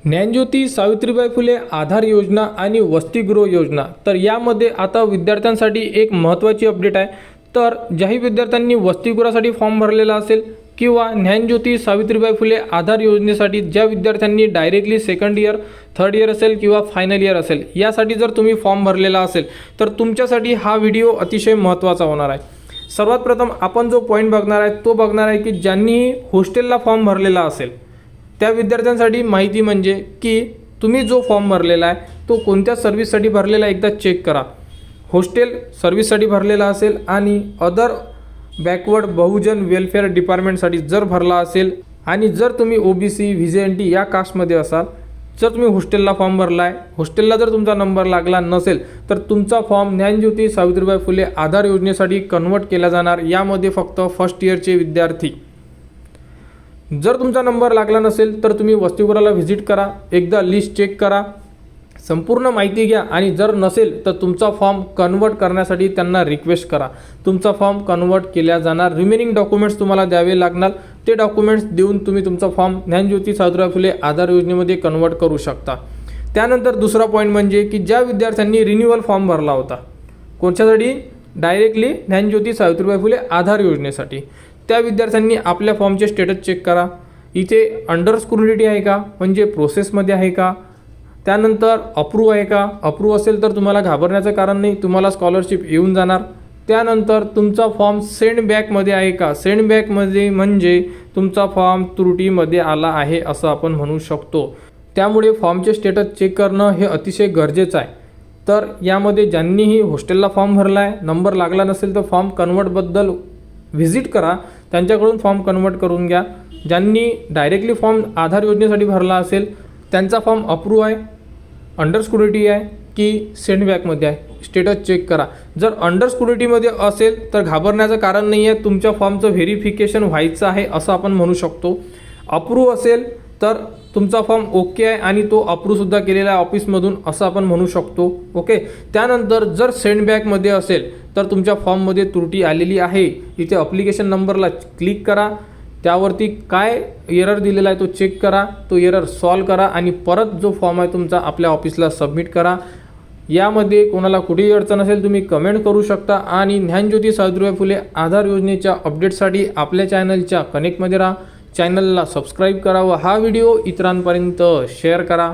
ज्ञानज्योती सावित्रीबाई फुले आधार योजना आणि वसतिगृह योजना, तर यामध्ये आता विद्यार्थ्यांसाठी एक महत्त्वाची अपडेट आहे। तर ज्याही विद्यार्थ्यांनी वसतिगृहासाठी फॉर्म भरलेला असेल किंवा ज्ञानज्योती सावित्रीबाई फुले आधार योजनेसाठी ज्या विद्यार्थ्यांनी directly second year, third year असेल किंवा फायनल इयर असेल, यासाठी जर तुम्ही फॉर्म भरलेला असेल तर तुमच्यासाठी हा व्हिडिओ अतिशय महत्त्वाचा होणार आहे। सर्वात प्रथम आपण जो पॉईंट बघणार आहे तो बघणार आहे की ज्यांनी हॉस्टेलला फॉर्म भरलेला असेल त्या विद्यार्थ्यांसाठी माहिती म्हणजे की तुम्ही जो फॉर्म भरलेला आहे तो कोणत्या सर्व्हिससाठी भरलेला आहे एकदा चेक करा। हॉस्टेल सर्व्हिससाठी भरलेला असेल आणि अदर बॅकवर्ड बहुजन वेलफेअर डिपार्टमेंटसाठी जर भरला असेल आणि जर तुम्ही OBC VJNT या कास्टमध्ये असाल, जर तुम्ही हॉस्टेलला फॉर्म भरला आहे, हॉस्टेलला जर तुमचा नंबर लागला नसेल तर तुमचा फॉर्म ज्ञानज्योती सावित्रीबाई फुले आधार योजनेसाठी कन्वर्ट केला जाणार। यामध्ये फक्त फर्स्ट इयरचे विद्यार्थी। जर तुमचा नंबर लागला नसेल तर तुम्ही वसतिगृहाला व्हिजिट करा, एकदा लिस्ट चेक करा, संपूर्ण माहिती घ्या आणि जर नसेल तर तुमचा फॉर्म कन्वर्ट करण्यासाठी त्यांना रिक्वेस्ट करा। तुमचा फॉर्म कन्वर्ट केला जाणार। रिमेनिंग डॉक्युमेंट्स तुम्हाला द्यावे लागणार, ते डॉक्युमेंट्स देऊन तुम्ही तुमचा फॉर्म ज्ञानज्योती सावित्रीबाई फुले आधार योजनेमध्ये कन्वर्ट करू शकता। त्यानंतर दुसरा पॉईंट म्हणजे की ज्या विद्यार्थ्यांनी रिन्युअल फॉर्म भरला होता कोणत्यासाठी, डायरेक्टली ज्ञानज्योती सावित्रीबाई फुले आधार योजनेसाठी, त्या विद्यार्थ्यांनी आपल्या फॉर्मचे स्टेटस चेक करा। इथे अंडर स्क्रुटिनी आहे का, म्हणजे प्रोसेसमध्ये आहे का, त्यानंतर अप्रूव्ह आहे का। अप्रूव्ह असेल तर तुम्हाला घाबरण्याचं कारण नाही, तुम्हाला स्कॉलरशिप येऊन जाणार। त्यानंतर तुमचा फॉर्म सेंड बॅकमध्ये आहे का, सेंड बॅकमध्ये म्हणजे तुमचा फॉर्म त्रुटीमध्ये आला आहे असं आपण म्हणू शकतो। त्यामुळे फॉर्मचे स्टेटस चेक करणं हे अतिशय गरजेचं आहे। तर यामध्ये ज्यांनीही हॉस्टेलला फॉर्म भरला आहे, नंबर लागला नसेल तर फॉर्म कन्वर्टबद्दल व्हिजिट करा, त्यांच्याकडून फॉर्म कन्वर्ट करून घ्या। ज्यांनी डायरेक्टली फॉर्म आधार योजनेसाठी भरला असेल त्यांचा फॉर्म अप्रूव्ह आहे, अंडर स्क्रुटिनी आहे की सेंड बॅकमध्ये आहे, स्टेटस चेक करा। जर अंडर स्क्रुटिनीमध्ये असेल तर घाबरण्याचं कारण नाही आहे, तुमच्या फॉर्मचं व्हेरिफिकेशन व्हायचं आहे असं आपण म्हणू शकतो। अप्रूव्ह असेल तर तुमचा फॉर्म ओके आहे आणि तो अप्रूव्हसुद्धा केलेला आहे ऑफिसमधून असं आपण म्हणू शकतो। ओके, त्यानंतर जर सेंड बॅकमध्ये असेल तर तुमच्या फॉर्ममध्ये त्रुटी आलेली आहे, इथे ॲप्लिकेशन नंबरला क्लिक करा, त्यावरती काय एरर दिलेला आहे तो चेक करा, तो एरर सॉल्व करा आणि परत जो फॉर्म आहे तुमचा आपल्या ऑफिसला सबमिट करा। यामध्ये कोणाला कुठेही अडचण असेल तुम्ही कमेंट करू शकता आणि ज्ञानज्योती सावित्रीबाई फुले आधार योजनेच्या अपडेटसाठी आपल्या चॅनलच्या कनेक्टमध्ये राहा, चॅनलला सबस्क्राईब करा व हा व्हिडिओ इतरांपर्यंत शेअर करा।